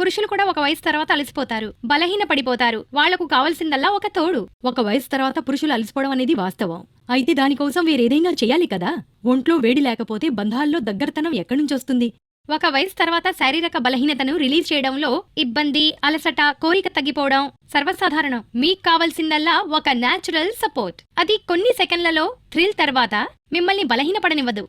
పురుషులు కూడా ఒక వయసు తర్వాత అలసిపోతారు, బలహీన పడిపోతారు. వాళ్లకు కావాల్సిందల్లా ఒక తోడు. ఒక వయసు తర్వాత పురుషులు అలసిపోవడం అనేది వాస్తవం. అయితే దానికోసం వేరేదైనా చెయ్యాలి కదా. ఒంట్లో వేడి లేకపోతే బంధాల్లో దగ్గరతనం ఎక్కడ్నుంచొస్తుంది? ఒక వయసు తర్వాత శారీరక బలహీనతను రిలీజ్ చేయడంలో ఇబ్బంది, అలసట, కోరిక తగ్గిపోవడం సర్వసాధారణం. మీకు కావాల్సిందల్లా ఒక న్యాచురల్ సపోర్ట్. అది కొన్ని సెకండ్లలో థ్రిల్ తర్వాత మిమ్మల్ని బలహీనపడనివ్వదు.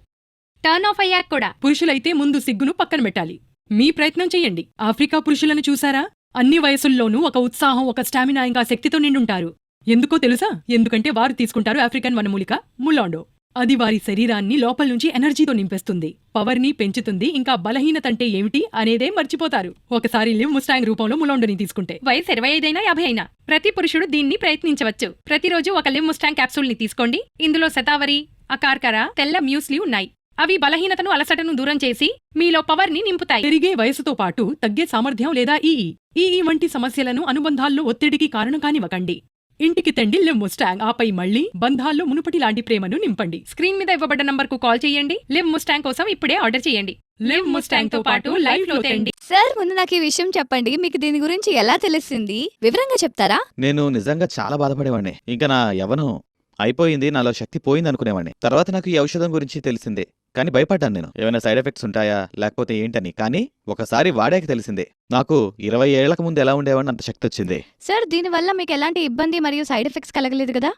టర్న్ ఆఫ్ అయ్యాక కూడా. పురుషులైతే ముందు సిగ్గును పక్కన పెట్టాలి. మీ ప్రయత్నం చెయ్యండి. ఆఫ్రికా పురుషులను చూసారా? అన్ని వయసుల్లోనూ ఒక ఉత్సాహం, ఒక స్టామినా, ఇంకా శక్తితో నిండుంటారు. ఎందుకో తెలుసా? ఎందుకంటే వారు తీసుకుంటారు ఆఫ్రికన్ వనమూలిక ములాండో. అది వారి శరీరాన్ని లోపల్నుంచి ఎనర్జీతో నింపేస్తుంది, పవర్ని పెంచుతుంది. ఇంకా బలహీనతంటే ఏమిటి అనేదే మర్చిపోతారు ఒకసారి లివ్ ముస్టాంగ్ రూపంలో ములాండోని తీసుకుంటే. వయసు 25 అయినా 50 అయినా ప్రతి పురుషుడు దీన్ని ప్రయత్నించవచ్చు. ప్రతిరోజు ఒక లివ్ ముస్టాంగ్ క్యాప్సూల్ ని తీసుకోండి. ఇందులో శతావరి, అకార్కర, తెల్ల మ్యూస్లీ ఉన్నాయి. అవి బలహీనతను, అలసటను దూరం చేసి మీలో పవర్ ని నింపుతాయి. పెరిగే వయసుతో పాటు తగ్గే సామర్థ్యం లేదా ఈఈ వంటి సమస్యలను అనుబంధాల్లో ఒత్తిడికి కారణం కానివ్వకండి. ఇంటికి తెండి లివ్ ముస్టాంగ్. ఆపై మళ్లీ బంధాల్లో మునుపటి లాంటి ప్రేమను నింపండి. స్క్రీన్ మీద ఇవ్వబడ్డ నంబర్కు కాల్ చేయండి. లివ్ ముస్టాంగ్ కోసం ఇప్పుడే ఆర్డర్ చేయండి. లివ్ ముస్టాంగ్ తో పాటు లైఫ్ లో తెండి. సార్, ముందు నాకు ఈ విషయం చెప్పండి. మీకు దీని గురించి ఎలా తెలిసింది? వివరంగా చెప్తారా? నేను నిజంగా చాలా బాధపడేవాడిని. ఇంకా నా యవ్వనం అయిపోయింది, నాలో శక్తి పోయింది అనుకునేవాడిని. తర్వాత నాకు ఈ ఔషధం గురించి తెలిసిందే, కానీ భయపడ్డాను. నేను ఏమైనా సైడ్ ఎఫెక్ట్స్ ఉంటాయా లేకపోతే ఏంటని. కానీ ఒకసారి వాడాక తెలిసిందే. నాకు 20 ఏళ్లకు ముందు ఎలా ఉండేవాడిని అంత శక్తి వచ్చింది. సార్, దీనివల్ల మీకు ఎలాంటి ఇబ్బంది మరియు సైడ్ ఎఫెక్ట్స్ కలగలేదు కదా?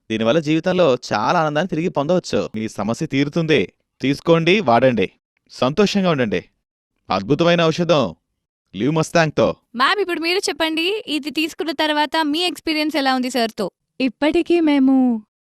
దీనివల్ల జీవితంలో చాలా ఆనందాన్ని తిరిగి పొందవచ్చు. మీ సమస్య తీరుతుంది. తీసుకోండి, వాడండి, సంతోషంగా ఉండండి. అద్భుతమైన ఔషధం లివ్ ముస్టాంగ్ తో. మ్యామ్, ఇప్పుడు మీరు చెప్పండి, ఇది తీసుకున్న తర్వాత మీ ఎక్స్పీరియన్స్ ఎలా ఉంది సార్తో? ఇప్పటికీ మేము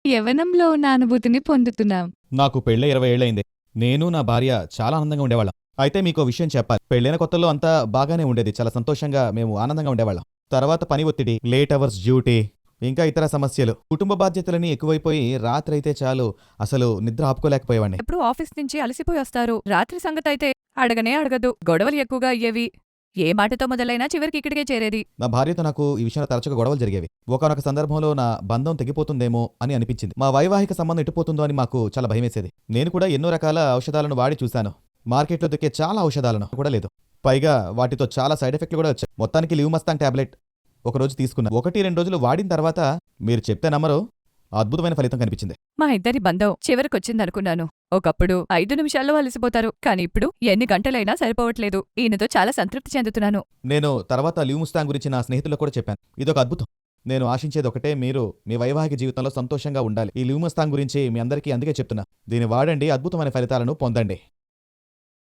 యవ్వనంలో ఉన్న అనుభూతిని పొందుతున్నాం. నాకు పెళ్ళై 20 ఏళ్లయింది. నేను నా భార్య చాలా ఆనందంగా ఉండేవాళ్ళం. అయితే మీకో విషయం చెప్పాలి. పెళ్ళైన కొత్తలో అంతా బాగానే ఉండేది, చాలా సంతోషంగా మేము ఆనందంగా ఉండేవాళ్ళం. తర్వాత పని ఒత్తిడి, లేట్ అవర్స్ డ్యూటీ, ఇంకా ఇతర సమస్యలు, కుటుంబ బాధ్యతలని ఎక్కువైపోయి రాత్రి అయితే చాలు అసలు నిద్ర ఆపుకోలేకపోయేవాడిని. ఎప్పుడు ఆఫీస్ నుంచి అలసిపోయి వస్తారు. రాత్రి సంగతైతే అడగనే అడగదు. గొడవలు ఎక్కువగా అయ్యేవి. ఏ మాటతో మొదలైనా చివరికి ఇక్కడికే చేరేది. నా భార్యతో నాకు ఈ విషయంలో తరచుగా గొడవలు జరిగేవి. ఒకనొక సందర్భంలో నా బంధం తెగిపోతుందేమో అని అనిపించింది. మా వైవాహిక సంబంధం ఎటుపోతుందో అని మాకు చాలా భయమేసేది. నేను కూడా ఎన్నో రకాల ఔషధాలను వాడి చూశాను. మార్కెట్లో దొరికే చాలా ఔషధాలను కూడా లేదు. పైగా వాటితో చాలా సైడ్ ఎఫెక్ట్లు కూడా వచ్చాయి. మొత్తానికి లివ్ ముస్టాంగ్ టాబ్లెట్ ఒకరోజు తీసుకున్నా. 1-2 రోజులు వాడిన తర్వాత మీరు చెప్తే నమ్మరు, అద్భుతమైన ఫలితం కనిపించింది. మా ఇద్దరి బంధం చివరికొచ్చిందనుకున్నాను. ఒకప్పుడు 5 నిమిషాల్లో అలసిపోతారు, కానీ ఇప్పుడు ఎన్ని గంటలైనా సరిపోవట్లేదు. ఈయనతో చాలా సంతృప్తి చెందుతున్నాను. నేను తర్వాత లివ్ ముస్టాంగ్ గురించి నా స్నేహితులకు కూడా చెప్పాను. ఇదొక అద్భుతం. నేను ఆశించేది ఒకటే, మీరు మీ వైవాహిక జీవితంలో సంతోషంగా ఉండాలి. ఈ లివ్ ముస్టాంగ్ గురించి మీ అందరికీ అందుకే చెప్తున్నా. దీన్ని వాడండి, అద్భుతమైన ఫలితాలను పొందండి.